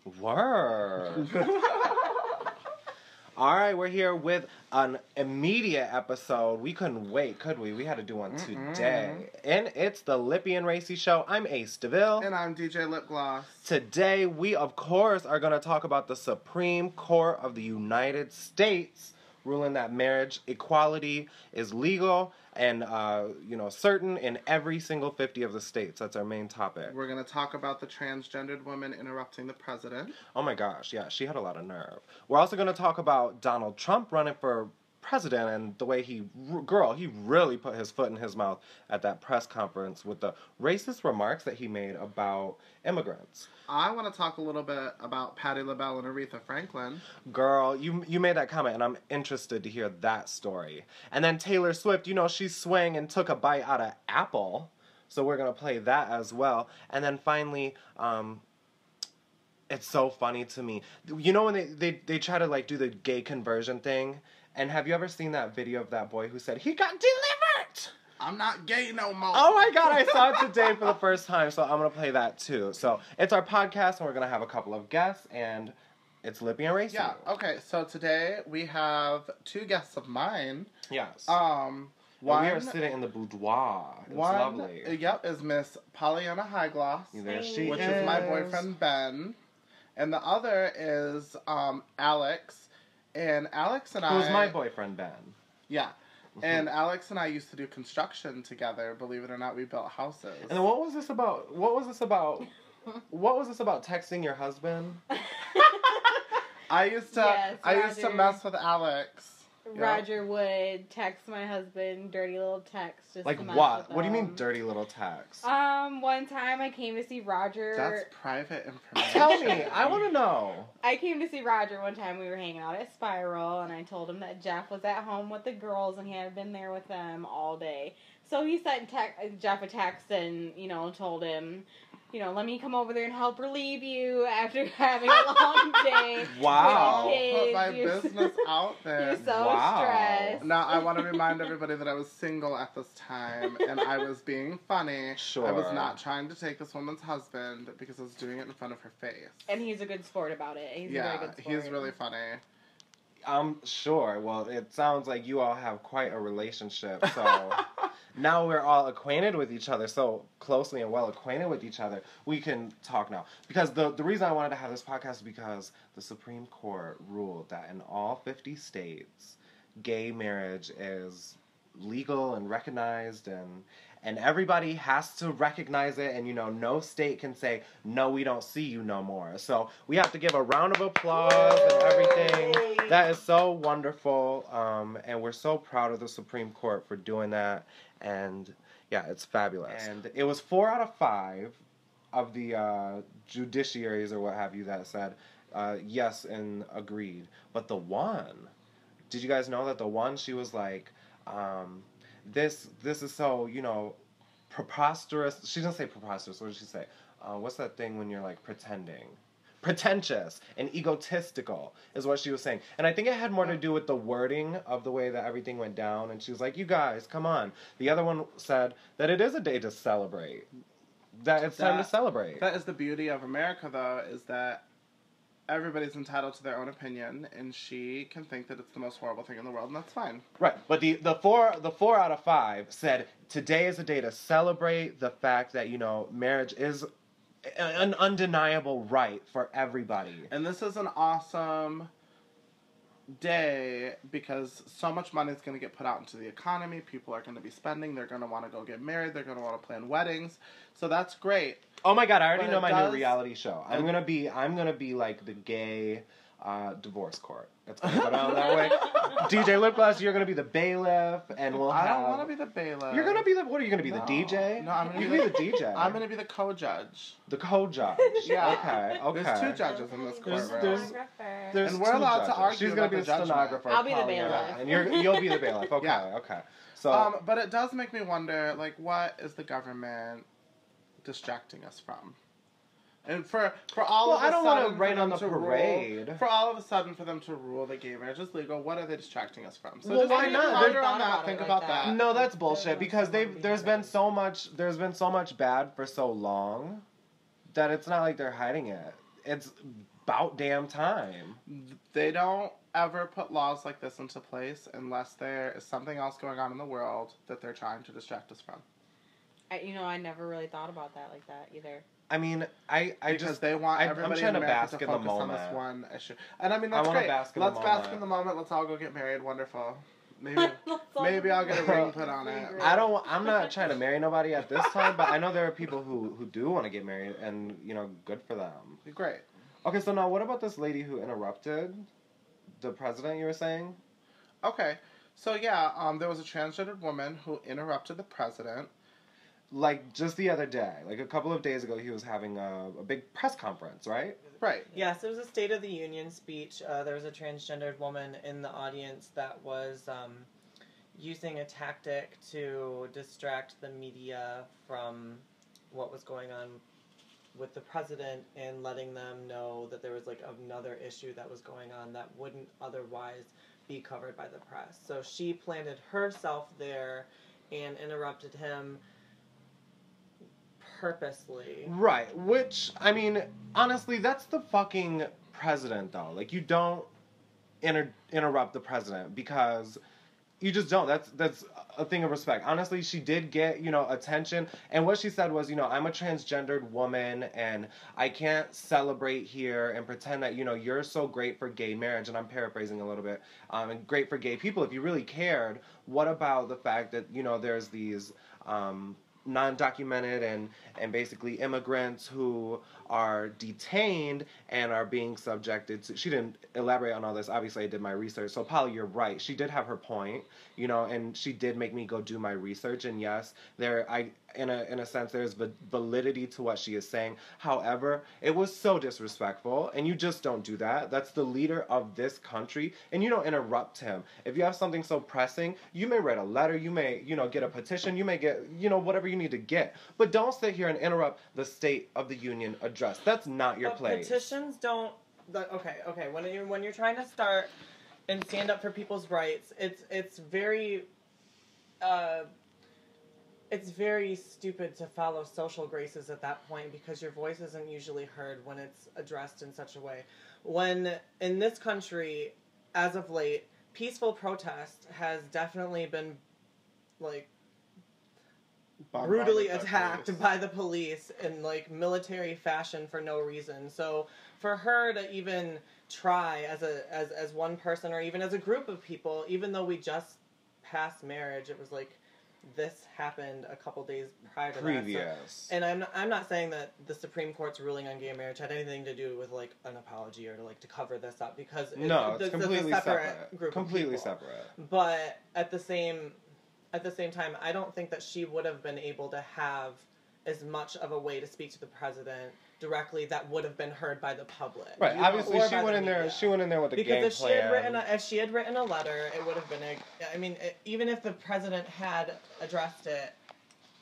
Word. All right, we're here with an immediate episode. We couldn't wait, could we? We had to do one today. And it's the Lippy&Racey Show. I'm Ace DeVille. And I'm DJ Lip Gloss. Today, we, of course, are going to talk about the Supreme Court of the United States ruling that marriage equality is legal and, certain in every single 50 of the states. That's our main topic. We're going to talk about the transgendered woman interrupting the president. Oh my gosh, yeah, she had a lot of nerve. We're also going to talk about Donald Trump running for president and the way he really put his foot in his mouth at that press conference with the racist remarks that he made about immigrants. I want to talk a little bit about Patti LaBelle and Aretha Franklin. Girl, you made that comment, and I'm interested to hear that story. And then Taylor Swift, she swung and took a bite out of Apple, so we're going to play that as well. And then finally, it's so funny to me. You know when they try to, do the gay conversion thing? And have you ever seen that video of that boy who said, he got delivered? I'm not gay no more. Oh my God, I saw it today for the first time, so I'm going to play that too. So it's our podcast, and we're going to have a couple of guests, and it's Lippy&Racey. Yeah, okay, so today we have two guests of mine. Yes. One, we are sitting in the boudoir. It's lovely. Yep, is Miss Pollyanna Highgloss. There she which is my boyfriend, Ben. And the other is Alex. And Alex and Who's my boyfriend, Ben. Yeah. And Alex and I used to do construction together. Believe it or not, we built houses. And then what was this about? What was this about texting your husband? I used to mess with Alex. Roger would text my husband dirty little texts. Just like to mess what? with him. What do you mean dirty little texts? One time I came to see Roger. That's private information. Tell me, I want to know. I came to see Roger one time. We were hanging out at Spiral, and I told him that Jeff was at home with the girls, and he had been there with them all day. So he sent Jeff a text and, told him, let me come over there and help relieve you after having a long day. Wow. With the kids. Put my business out there. You're so stressed. Now, I want to remind everybody that I was single at this time, and I was being funny. Sure. I was not trying to take this woman's husband because I was doing it in front of her face. And he's a good sport about it. He's a very good sport. He's really funny. I'm sure. Well, it sounds like you all have quite a relationship, so now we're all acquainted with each other, so closely and well acquainted with each other, we can talk now. Because the reason I wanted to have this podcast is because the Supreme Court ruled that in all 50 states, gay marriage is legal and recognized, and everybody has to recognize it, and no state can say, no, we don't see you no more. So we have to give a round of applause and everything. That is so wonderful, and we're so proud of the Supreme Court for doing that, and yeah, it's fabulous. And it was 4 out of 5 of the judiciaries or what have you that said yes and agreed. But the one, did you guys know that the one, she was like, this is so, preposterous. She didn't say preposterous. What did she say? What's that thing when you're, pretending? Pretentious and egotistical is what she was saying. And I think it had more to do with the wording of the way that everything went down. And she was like, you guys, come on. The other one said that it is a day to celebrate. That it's time to celebrate. That is the beauty of America, though, is that everybody's entitled to their own opinion, and she can think that it's the most horrible thing in the world, and that's fine. Right, but the 4 out of 5 said today is a day to celebrate the fact that marriage is an undeniable right for everybody. And this is an awesome day because so much money is going to get put out into the economy. People are going to be spending. They're going to want to go get married. They're going to want to plan weddings. So that's great. Oh my God! I already know my new reality show. I'm gonna be like the gay divorce court. It's gonna go down that way. DJ Lip Gloss, you're gonna be the bailiff, and we'll have. I don't want to be the bailiff. You're gonna be the. What are you gonna be? The DJ? No, I'm gonna be the DJ. I'm gonna be the co-judge. The co-judge. Yeah. Okay. There's 2 judges in this courtroom. There's and we're allowed judges. to argue. She's gonna be the stenographer. I'll be the bailiff. And you'll be the bailiff. Okay. Yeah. Okay. So. But it does make me wonder, what is the government distracting us from? And for all of a sudden, I don't want to rain on the parade. For all of a sudden, for them to rule that gay marriage is legal, what are they distracting us from? So well, just why not? Ponder on that. Think about that. No, that's bullshit. Because there's been so much bad for so long that it's not like they're hiding it. it's about damn time. They don't ever put laws like this into place unless there is something else going on in the world that they're trying to distract us from. I never really thought about that like that either. I mean, I because just they want I'm everybody trying in to America bask to in the focus on this moment. one issue. And I mean, that's wanna great. bask in the Let's bask moment. in the moment. Let's all go get married. Wonderful. Maybe I'll get a ring put on it. I'm not trying to marry nobody at this time, but I know there are people who do want to get married, and good for them. Great. Okay, so now what about this lady who interrupted the president? You were saying? Okay, so yeah, there was a transgendered woman who interrupted the president. Like just the other day, like a couple of days ago, he was having a big press conference, right? Right. Yes, it was a State of the Union speech. There was a transgendered woman in the audience that was using a tactic to distract the media from what was going on with the president and letting them know that there was like another issue that was going on that wouldn't otherwise be covered by the press. So she planted herself there and interrupted him purposely. Right, which, I mean, honestly, that's the fucking president, though. Like, you don't interrupt the president because you just don't. That's a thing of respect. Honestly, she did get, attention, and what she said was, I'm a transgendered woman, and I can't celebrate here and pretend that, you're so great for gay marriage, and I'm paraphrasing a little bit, and great for gay people. If you really cared, what about the fact that, there's these, non-documented and basically immigrants who are detained and are being subjected to... She didn't elaborate on all this. Obviously, I did my research. So, Polly, you're right. She did have her point, and she did make me go do my research. And yes, in a sense, there's validity to what she is saying. However, it was so disrespectful, and you just don't do that. That's the leader of this country, and you don't interrupt him. If you have something so pressing, you may write a letter, you may, get a petition, you may get, whatever you need to get. But don't sit here and interrupt the State of the Union address. That's not your place. Petitions don't... Okay. When you're trying to start and stand up for people's rights, it's very... it's very stupid to follow social graces at that point because your voice isn't usually heard when it's addressed in such a way. When, in this country, as of late, peaceful protest has definitely been, like, brutally attacked by the police in, like, military fashion for no reason. So, for her to even try as one person or even as a group of people, even though we just passed marriage, it was like... This happened a couple days prior to that. So, and I'm not saying that the Supreme Court's ruling on gay marriage had anything to do with like an apology or to cover this up because it's completely separate group completely of people. Separate. But at the same time, I don't think that she would have been able to have as much of a way to speak to the president directly that would have been heard by the public. Right. Obviously, she went in there. She went in there with a game plan. If she had written a letter, it would have been even if the president had addressed it,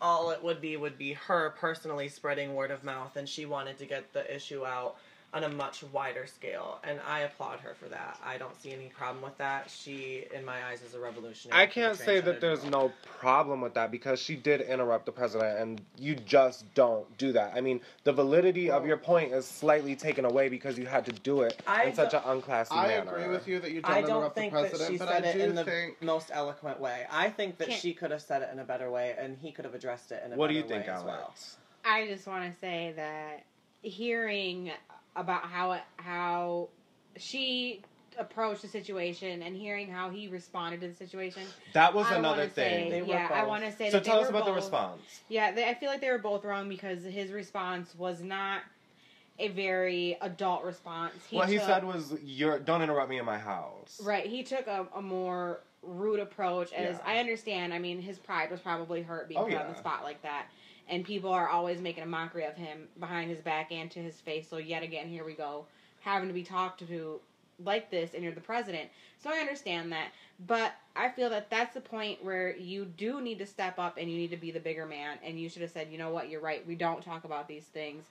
all it would be her personally spreading word of mouth, and she wanted to get the issue out on a much wider scale, and I applaud her for that. I don't see any problem with that. She, in my eyes, is a revolutionary. I can't say that there's no problem with that because she did interrupt the president, and you just don't do that. I mean, the validity of your point is slightly taken away because you had to do it in such an unclassy manner. I agree with you that you don't interrupt the president, but I do think... I don't think that she said it in the most eloquent way. I think that she could have said it in a better way, and he could have addressed it in a better way. What do you think, Alex? Well. I just want to say that hearing about how she approached the situation and hearing how he responded to the situation. That was another thing. I want to say so that tell us about the response. Yeah, I feel like they were both wrong because his response was not a very adult response. What he said was, don't interrupt me in my house. Right. He took a more rude approach. As I understand, I mean, his pride was probably hurt being put on the spot like that. And people are always making a mockery of him behind his back and to his face. So yet again, here we go, having to be talked to like this, and you're the president. So I understand that. But I feel that that's the point where you do need to step up and you need to be the bigger man. And you should have said, you know what, you're right. We don't talk about these things.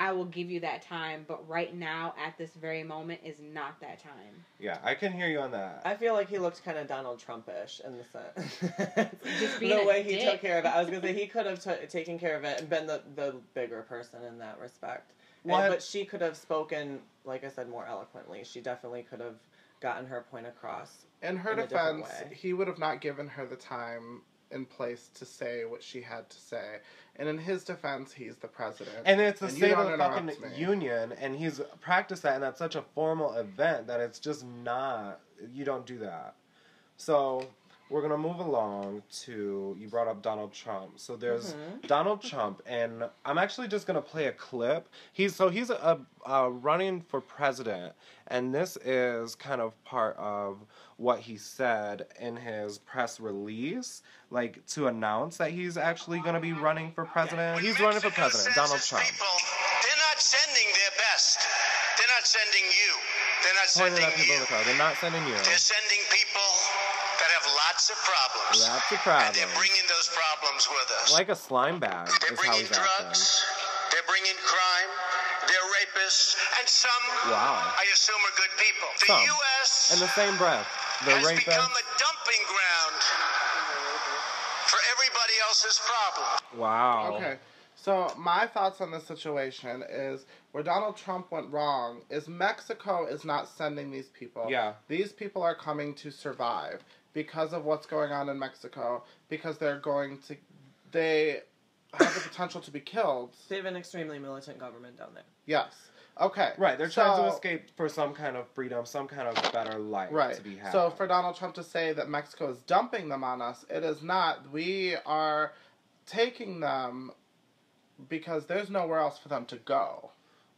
I will give you that time, but right now, at this very moment, is not that time. Yeah, I can hear you on that. I feel like he looked kind of Donald Trump-ish in the sense. Just being the way he dick. took care of it. I was going to say, he could have taken care of it and been the bigger person in that respect. But she could have spoken, like I said, more eloquently. She definitely could have gotten her point across. In her defense, he would have not given her the time and place to say what she had to say. And in his defense, he's the president. And it's the State of the fucking Union, and he's practiced that, and that's such a formal event that it's just not, you don't do that. So, we're going to move along to, you brought up Donald Trump. So there's Donald Trump, and I'm actually just going to play a clip. He's running for president, and this is kind of part of what he said in his press release, like to announce that he's actually going to be running for president. He's running for president, Donald Trump. People, they're not sending their best. They're not sending you. They're not sending you. They're not sending you. They're sending people that have lots of problems. Lots of problems. And they're bringing those problems with us. Like a slime bag they're is how he's drugs, acting. They're bringing crime. They're rapists. And some, I assume, are good people. The U.S. in the same breath, has become a dumping ground for everybody else's problems. Wow. Okay. So my thoughts on this situation is where Donald Trump went wrong is Mexico is not sending these people. Yeah. These people are coming to survive because of what's going on in Mexico, because they have the potential to be killed. They have an extremely militant government down there. Yes. Okay. Right, they're trying to escape for some kind of freedom, some kind of better life to be had. So for Donald Trump to say that Mexico is dumping them on us, it is not. We are taking them because there's nowhere else for them to go.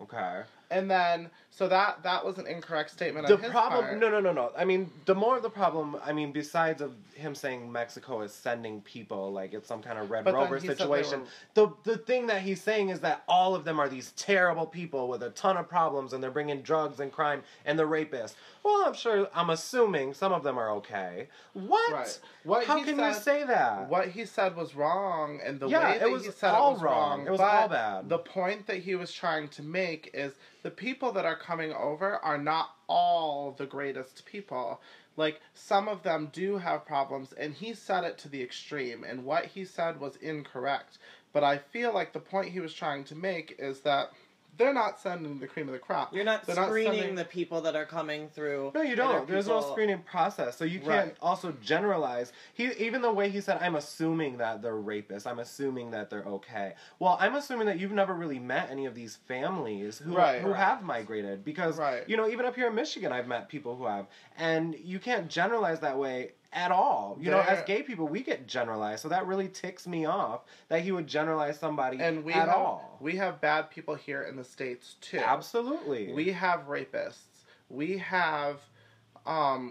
Okay. And then, so that was an incorrect statement on his part. No. I mean, the more of the problem, besides of him saying Mexico is sending people, like it's some kind of Red Rover situation, the thing that he's saying is that all of them are these terrible people with a ton of problems, and they're bringing drugs and crime, and the rapists. Well, I'm assuming some of them are okay. What? Right. How can you say that? What he said was wrong, and the way that he said it was wrong. It was all bad. The point that he was trying to make is the people that are coming over are not all the greatest people. Like, some of them do have problems, and he said it to the extreme, and what he said was incorrect. But I feel like the point he was trying to make is that they're not sending the cream of the crop. You're not screening the people that are coming through. No, you don't. There's no screening process. So you can't also generalize. Even the way he said, I'm assuming that they're rapists. I'm assuming that they're okay. Well, I'm assuming that you've never really met any of these families who have migrated. Because, even up here in Michigan, I've met people who have. And you can't generalize that way at all. As gay people, we get generalized, so that really ticks me off that he would generalize somebody at all. We have bad people here in the States, too. Absolutely. We have rapists. We have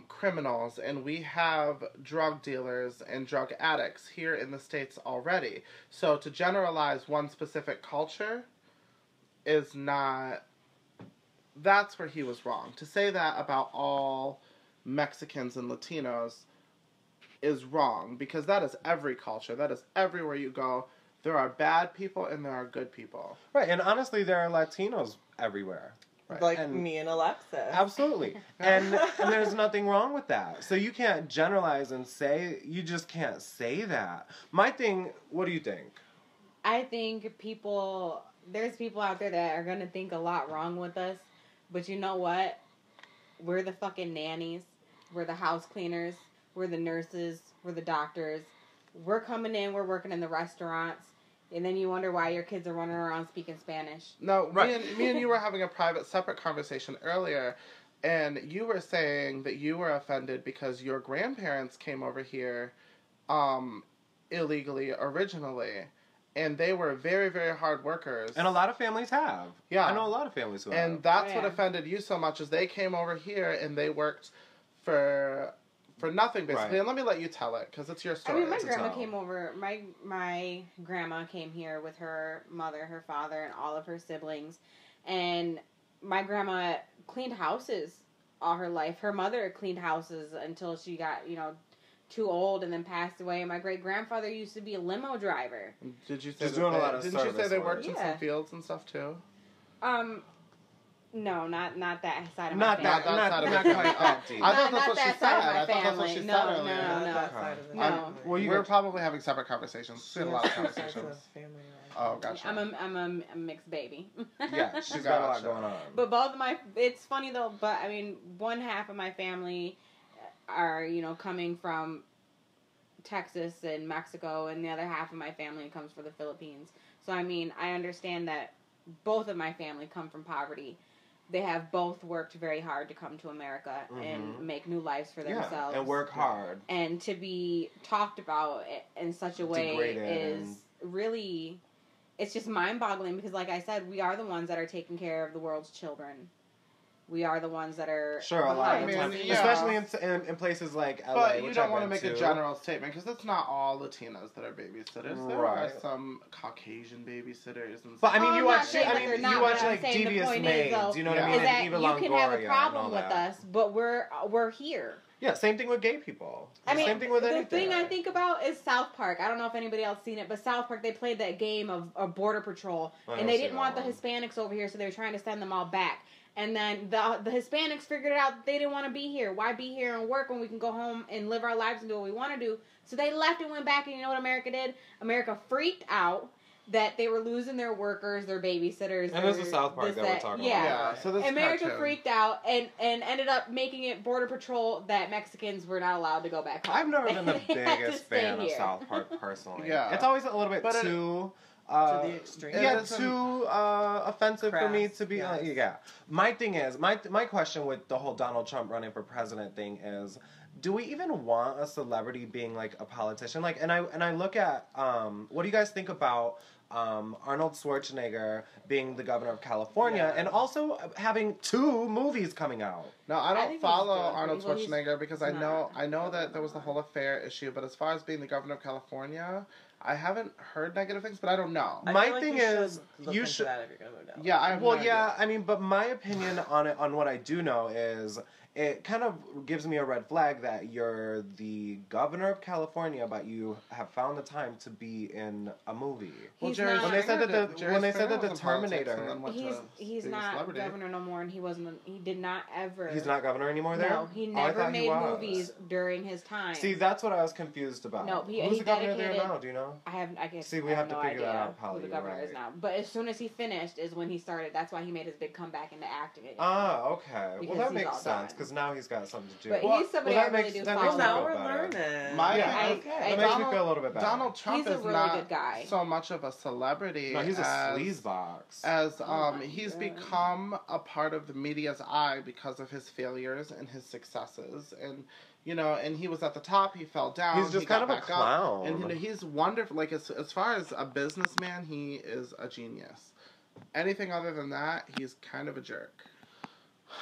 criminals, and we have drug dealers and drug addicts here in the States already. So to generalize one specific culture is not... That's where he was wrong. To say that about all Mexicans and Latinos is wrong, because that is every culture. That is everywhere you go. There are bad people and there are good people. Right, and honestly, there are Latinos everywhere. Right. Like me and Alexis. Absolutely. and there's nothing wrong with that. So you can't generalize and say, you just can't say that. My thing, what do you think? I think there's people out there that are going to think a lot wrong with us, but you know what? We're the fucking nannies. We're the house cleaners. We're the nurses. We're the doctors. We're coming in. We're working in the restaurants. And then you wonder why your kids are running around speaking Spanish. No, me and you were having a private, separate conversation earlier. And you were saying that you were offended because your grandparents came over here illegally originally. And they were very, very hard workers. And a lot of families have. Yeah. I know a lot of families who have. And that's what offended you so much, is they came over here and they worked for nothing, basically. And let me let you tell it, because it's your story. My grandma came over. My grandma came here with her mother, her father, and all of her siblings. And my grandma cleaned houses all her life. Her mother cleaned houses until she got, too old and then passed away. And my great-grandfather used to be a limo driver. Did you say doing a lot of didn't you say they worked in some fields and stuff, too? No, not that side of my Not family. that, not quite that deep. I thought Not that's what she that said. side of my I thought that's what family. she No, said no, earlier. no, no. That side of the No. family. Well, We're probably having separate conversations. We had a lot of She has conversations. a family life. Oh, gotcha. I'm a mixed baby. Yeah, she's got a lot going on. But both of my, it's funny though, but I mean, one half of my family are, coming from Texas and Mexico, and the other half of my family comes from the Philippines. So, I mean, I understand that both of my family come from poverty. They have both worked very hard to come to America and make new lives for themselves. And work hard. And to be talked about in such a way is really, it's just mind-boggling because, like I said, we are the ones that are taking care of the world's children. We are the ones that are a lot of the time, especially in places like LA. But you don't want to make a general statement because it's not all Latinas that are babysitters. There are some Caucasian babysitters and stuff. But I mean, you watch not, like Devious Maids. You know what I mean? Is that Eva you can have a Longoria problem with us, but we're here. Yeah, same thing with gay people. I mean, same thing with anything. The thing I think about is South Park. I don't know if anybody else seen it, but South Park, they played that game of Border Patrol, and they didn't want the Hispanics over here, so they were trying to send them all back. And then the Hispanics figured it out that they didn't want to be here. Why be here and work when we can go home and live our lives and do what we want to do? So they left and went back, and you know what America did? America freaked out that they were losing their workers, their babysitters. And this is South Park that we're talking about. Yeah, so this America freaked out and ended up making it Border Patrol that Mexicans were not allowed to go back home. I've never been the biggest fan of South Park personally. Yeah. It's always a little bit too... to the extreme. Yeah, too offensive for me to be... yeah. My thing is, my question with the whole Donald Trump running for president thing is, do we even want a celebrity being like a politician? Like, and I look at, what do you guys think about Arnold Schwarzenegger being the governor of California and also having 2 movies coming out? No, I don't follow Arnold Schwarzenegger because I know that there was the whole affair issue, but as far as being the governor of California, I haven't heard negative things, but I don't know. My thing is, you should. That if you're gonna move down. Yeah, I have no idea. I mean, but my opinion on what I do know is it kind of gives me a red flag that you're the governor of California, but you have found the time to be in a movie. Well, when they said that the Terminator, he's not governor no more, and he did not ever. He's not governor anymore there? No, he never made movies during his time. See, that's what I was confused about. No, who's the governor there now? Do you know? I guess. See, we have to figure that out. Probably who the governor is now. But as soon as he finished is when he started. That's why he made his big comeback into acting again. Ah, okay. Well, that makes sense because now he's got something to do. But he's somebody I really do follow. Well, now we're learning. That makes me feel a little bit better. Donald Trump is really not good guy. So much of a celebrity. No, he's a sleazebox. He's become a part of the media's eye because of his failures and his successes, and and he was at the top. He fell down. He's just kind of a clown, and he's wonderful. Like as far as a businessman, he is a genius. Anything other than that, he's kind of a jerk.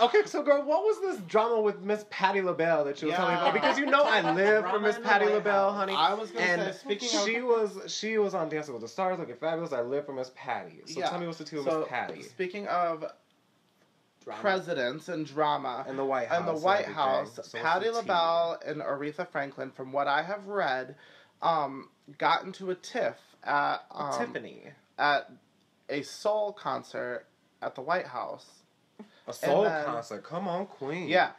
Okay, so girl, what was this drama with Miss Patti LaBelle that you were telling me about? Because I live for Miss Patti LaBelle, honey. I was gonna say, she was on Dancing with the Stars, looking fabulous. I live for Miss Patti. So tell me what's the two of Miss Patti. Speaking of presidents and drama and the White House, Patti LaBelle and Aretha Franklin, from what I have read, got into a tiff at Tiffany at a soul concert at the White House. A soul concert. Come on, Queen. Yeah.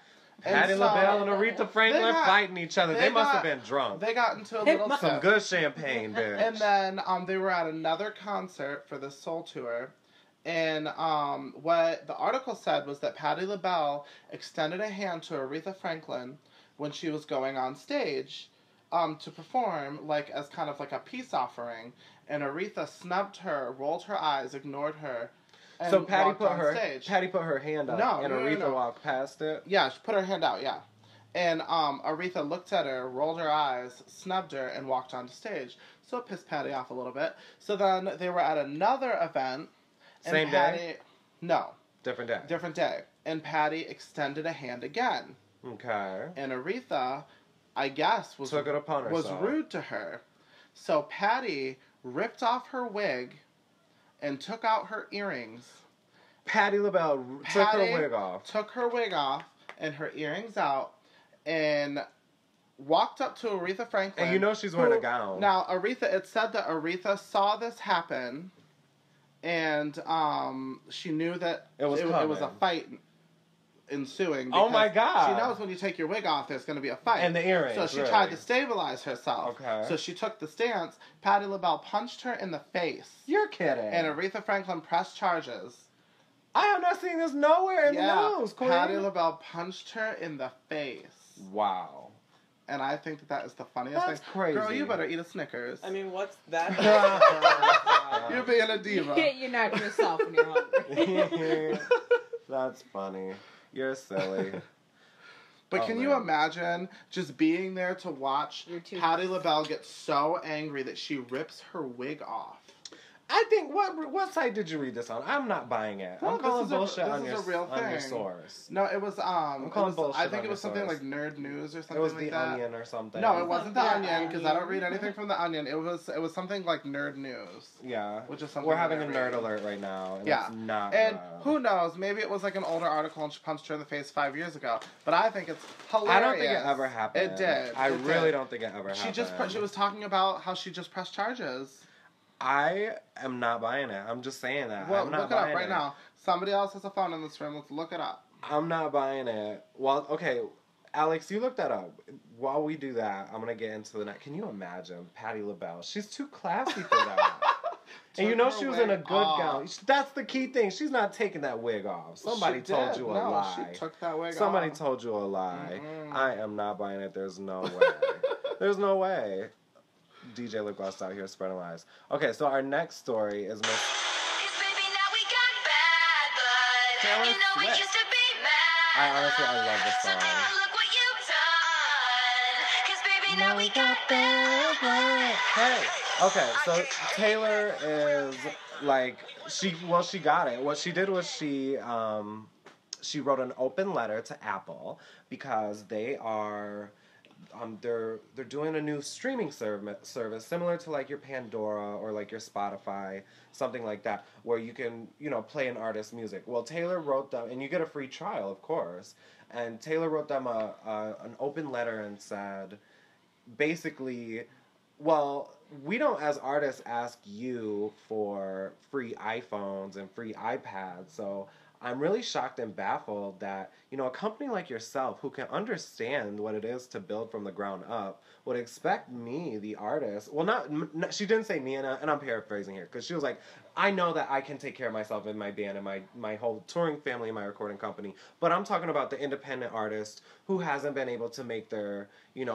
Patti LaBelle and Aretha Franklin fighting each other. They must have been drunk. They got into a little some good champagne, bitch. And then they were at another concert for the soul tour. And what the article said was that Patti LaBelle extended a hand to Aretha Franklin when she was going on stage to perform, like as kind of like a peace offering. And Aretha snubbed her, rolled her eyes, ignored her. So Patti put her hand up, and Aretha walked past it? Yeah, she put her hand out, yeah. And Aretha looked at her, rolled her eyes, snubbed her, and walked onto stage. So it pissed Patti off a little bit. So then they were at another event. And Same day? No. Different day? Different day. And Patti extended a hand again. Okay. And Aretha, I guess, was rude to her. So Patti ripped off her wig and took out her earrings. Patti LaBelle took her wig off. Took her wig off and her earrings out and walked up to Aretha Franklin. And she's wearing a gown. Now, it said that Aretha saw this happen and she knew that it was a fight ensuing. Oh my God. She knows when you take your wig off, there's going to be a fight. And the earrings. So she tried to stabilize herself. Okay. So she took the stance. Patti LaBelle punched her in the face. You're kidding. And Aretha Franklin pressed charges. I have not seen this nowhere in the news, Queen. Patti LaBelle punched her in the face. Wow. And I think that is the funniest thing. That's crazy. Girl, you better eat a Snickers. I mean, what's that? You're being a diva. You're not yourself when you're hungry. That's funny. You're silly. But can you imagine just being there to watch Patti LaBelle get so angry that she rips her wig off? I think, what site did you read this on? I'm not buying it. No, I'm calling bullshit on your source. No, it was, I'm calling bullshit I think it was something like Nerd News or something like that. It was The Onion or something. No, it wasn't The Onion, because I don't read anything from The Onion. It was something like Nerd News. Yeah. Which is something we're having a nerd alert right now. And it's not who knows, maybe it was like an older article and she punched her in the face 5 years ago. But I think it's hilarious. I don't think it ever happened. It did. I really don't think it ever happened. She was talking about how she just pressed charges. I am not buying it. I'm just saying that. Well, I'm not look it up right now. Somebody else has a phone in this room. Let's look it up. I'm not buying it. Well, okay, Alex, you look that up. While we do that, I'm going to get into the night. Can you imagine Patti LaBelle? She's too classy for that. And you know she was in a good gown. That's the key thing. She's not taking that wig off. Somebody told you a lie. She took that wig off. Somebody told you a lie. Mm-hmm. I am not buying it. There's no way. There's no way. DJ Lip Gloss out here spreading lies. Okay, so our next story is Miss Taylor Swift. I love this song. Now we got bad blood. Hey. Okay, so Taylor is like she got it. What she did was she wrote an open letter to Apple because they are they're doing a new streaming service similar to like your Pandora or like your Spotify, something like that, where you can, play an artist's music. Well, Taylor wrote them, and you get a free trial, of course. And Taylor wrote them an open letter and said, basically, well, we don't as artists ask you for free iPhones and free iPads, so I'm really shocked and baffled that, a company like yourself who can understand what it is to build from the ground up would expect me, the artist, well, not she didn't say me, and I'm paraphrasing here, because she was like, I know that I can take care of myself and my band and my whole touring family and my recording company, but I'm talking about the independent artist who hasn't been able to make their,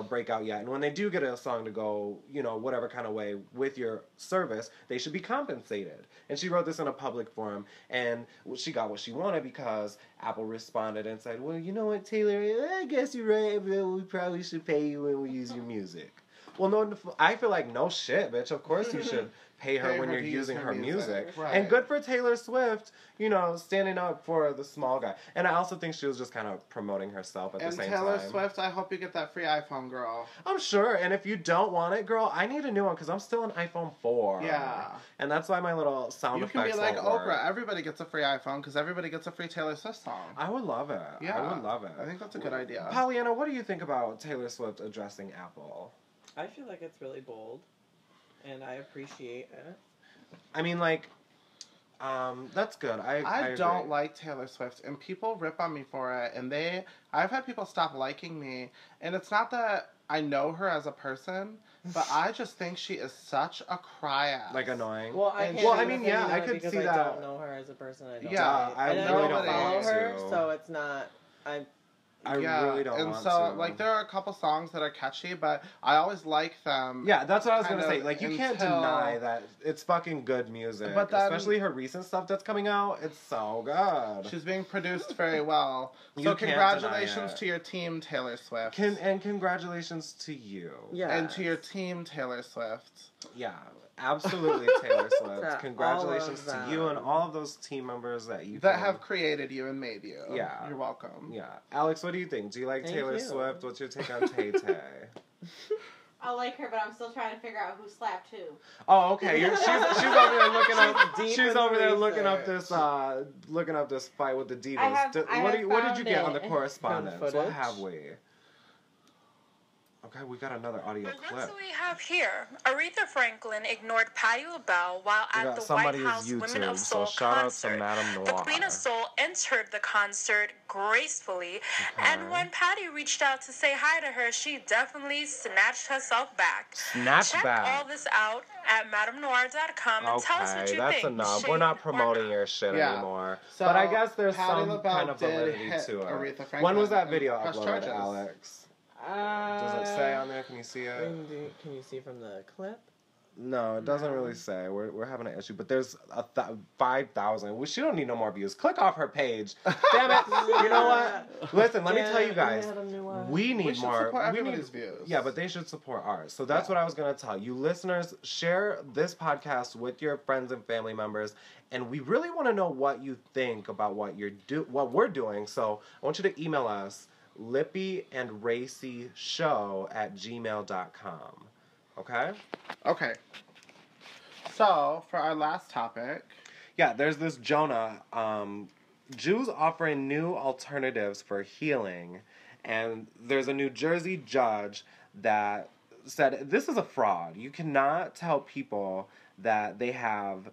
breakout yet. And when they do get a song to go, whatever kind of way with your service, they should be compensated. And she wrote this in a public forum, and she got what she wanted because Apple responded and said, well, you know what, Taylor, I guess you're right, but we probably should pay you when we use your music. Well, no, I feel like no shit, bitch. Of course you should pay her when you're using her music. Right. And good for Taylor Swift, standing up for the small guy. And I also think she was just kind of promoting herself at the same time. And Taylor Swift, I hope you get that free iPhone, girl. I'm sure. And if you don't want it, girl, I need a new one because I'm still on iPhone 4. Yeah. And that's why my little sound effects You can be like Oprah. Work. Everybody gets a free iPhone because everybody gets a free Taylor Swift song. I would love it. Yeah. I would love it. I think that's a good idea. Pollyanna, what do you think about Taylor Swift addressing Apple? I feel like it's really bold, and I appreciate it. I mean, like, that's good. I don't like Taylor Swift, and people rip on me for it, and I've had people stop liking me, and it's not that I know her as a person, but I just think she is such a cry-ass. Like, annoying? Well, I could see that. I don't know her as a person. I really don't follow her, so it's not... I really don't want to. And so, there are a couple songs that are catchy, but I always like them. Yeah, that's what I was going to say. Like, you can't deny that it's fucking good music. But then, especially her recent stuff that's coming out. It's so good. She's being produced very well. So congratulations to your team, Taylor Swift. And congratulations to you. Yeah. And to your team, Taylor Swift. Yeah. Absolutely, Taylor Swift. Congratulations to you and all of those team members that have created you and made you. Yeah. You're welcome. Yeah. Alex, what do you think? Do you like Taylor Swift? What's your take on Tay-Tay? I like her, but I'm still trying to figure out who slapped who. Oh, okay. She's over there looking up. She's over there looking up this fight with the Divas. What did you get on the correspondence? What have we? Okay, we got another audio Well, clip. what do we have here? Aretha Franklin ignored Patti LaBelle while at the White House Women of Soul concert. The Queen of Soul entered the concert gracefully, and when Patti reached out to say hi to her, she definitely snatched herself back. Check all this out at MadameNoir.com and tell us what you that's think. enough. We're not promoting your shit anymore. So but I guess there's some kind of validity to it. When was that video uploaded, Alex? Does it say on there? Can you see it? Can you see from the clip? No, it doesn't really say. We're having an issue, but there's 5,000. Well, she don't need no more views. Click off her page. Damn it! You know what? Listen, let me tell you guys. We need more. Support everybody's views. Yeah, but they should support ours. So that's what I was gonna tell you, listeners. Share this podcast with your friends and family members, and we really want to know what you think about what we're doing. So I want you to email us. Lippy&Racey Show @gmail.com. Okay? Okay. So, for our last topic. Yeah, there's this Jonah. Jews offering new alternatives for healing. And there's a New Jersey judge that said, this is a fraud. You cannot tell people that they have,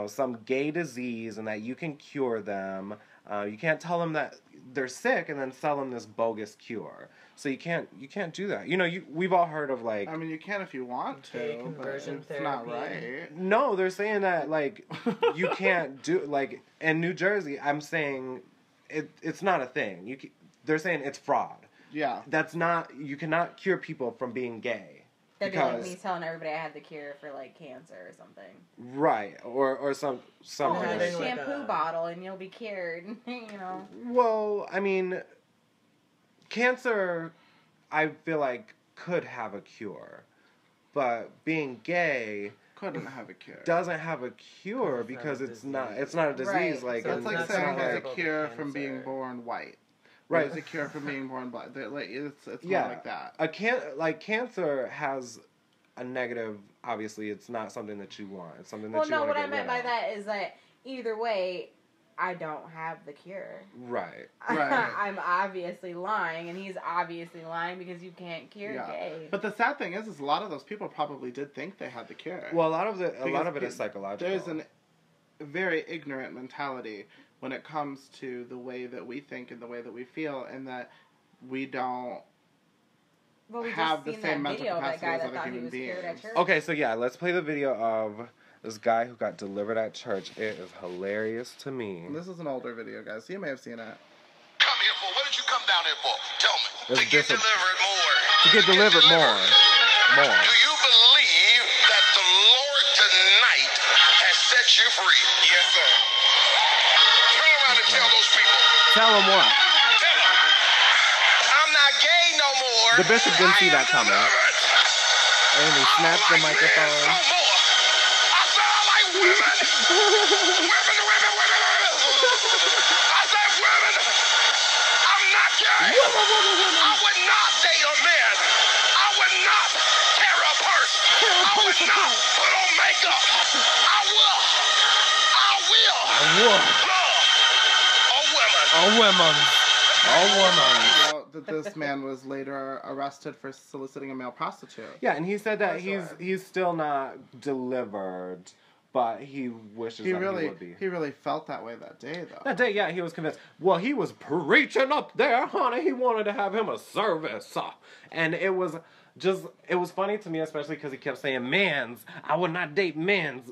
some gay disease and that you can cure them. You can't tell them that they're sick and then sell them this bogus cure. So you can't do that. We've all heard of like. I mean, you can if you want to, conversion but it's not right. No, they're saying that like you can't do like in New Jersey. I'm saying it's not a thing. They're saying it's fraud. Yeah, that's not. You cannot cure people from being gay. That'd be like me telling everybody I had the cure for like cancer or something. Right, or something. Like a shampoo bottle and you'll be cured. Well, I mean, cancer, I feel like could have a cure, but being gay couldn't have a cure. Doesn't have a cure because it's not a disease. Right. Like so it's like saying there's a cure from cancer. being born white. Right. There's a cure from being born black. Like it's yeah, more like that. Cancer has a negative. Obviously, it's not something that you want. It's something that you want to get rid of. Well, no, what I meant by that is that either way, I don't have the cure. Right. I'm obviously lying, and he's obviously lying because you can't cure gay. But the sad thing is a lot of those people probably did think they had the cure. Well, a lot of it is psychological. There's a very ignorant mentality when it comes to the way that we think and the way that we feel, and that we don't have the same mental capacity as other human beings. Okay, so yeah, let's play the video of this guy who got delivered at church. It is hilarious to me. And this is an older video, guys, so you may have seen it. Come here for? What did you come down here for? Tell me. To get delivered more. To get delivered more. Do you believe that the Lord tonight has set you free? Yes, sir. Turn around and tell those people. Tell them what? Tell them. I'm not gay no more. The bishop didn't see that coming. And he snapped the microphone. No more. I said I like women. Women. I said women. I'm not gay. I would not date a man. I would not carry a purse. I would not put on makeup. I will love a woman. Well, that this man was later arrested for soliciting a male prostitute. Yeah, and he said that he's still not delivered, but he wishes he would be. He really felt that way that day, though. That day, yeah, he was convinced. Well, he was preaching up there, honey. He wanted to have him a service. And it was funny to me, especially because he kept saying men's. I would not date men's.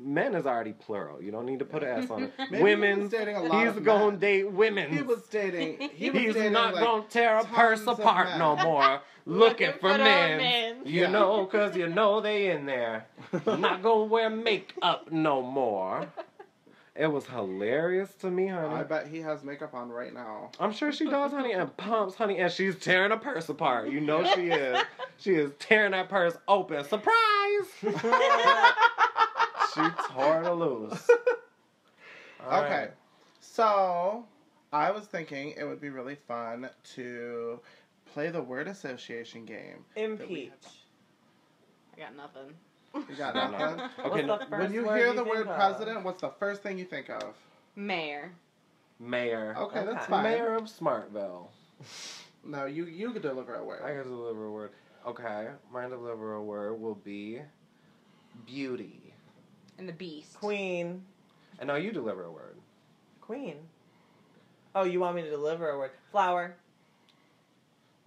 Men is already plural. You don't need to put an S on it. Women's. He's going to date women. He was dating. He's not going to tear a purse apart no more. Looking for men. You know, because you know they in there. Not going to wear makeup no more. It was hilarious to me, honey. I bet he has makeup on right now. I'm sure she does, honey, and pumps, honey, and she's tearing a purse apart. You know she is. She is tearing that purse open. Surprise! She tore it loose. Okay. Right. So, I was thinking it would be really fun to play the word association game. Impeach. I got nothing. You got nothing? Okay. When you hear the word president, what's the first thing you think of? Mayor. Okay, that's fine. Mayor of Smartville. No, you could deliver a word. I can deliver a word. Okay, my deliver a word will be beauty. And the beast. Queen. And now you deliver a word. Queen. Oh, you want me to deliver a word? Flower.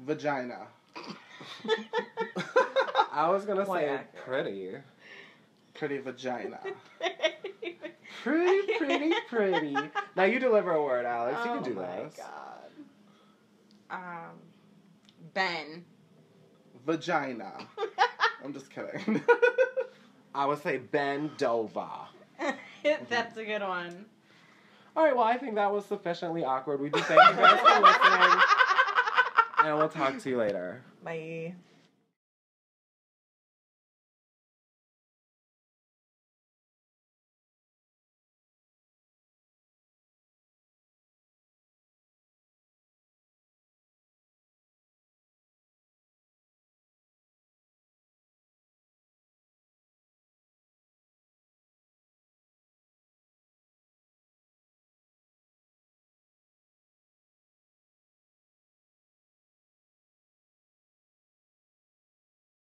Vagina. I was gonna Quite say accurate. pretty. Pretty vagina. Pretty. Now you deliver a word, Alex. You can do Oh my this. god. Ben. Vagina. I'm just kidding. I would say Bendova. That's a good one. All right, well, I think that was sufficiently awkward. We do thank you guys for listening. And we'll talk to you later. Bye.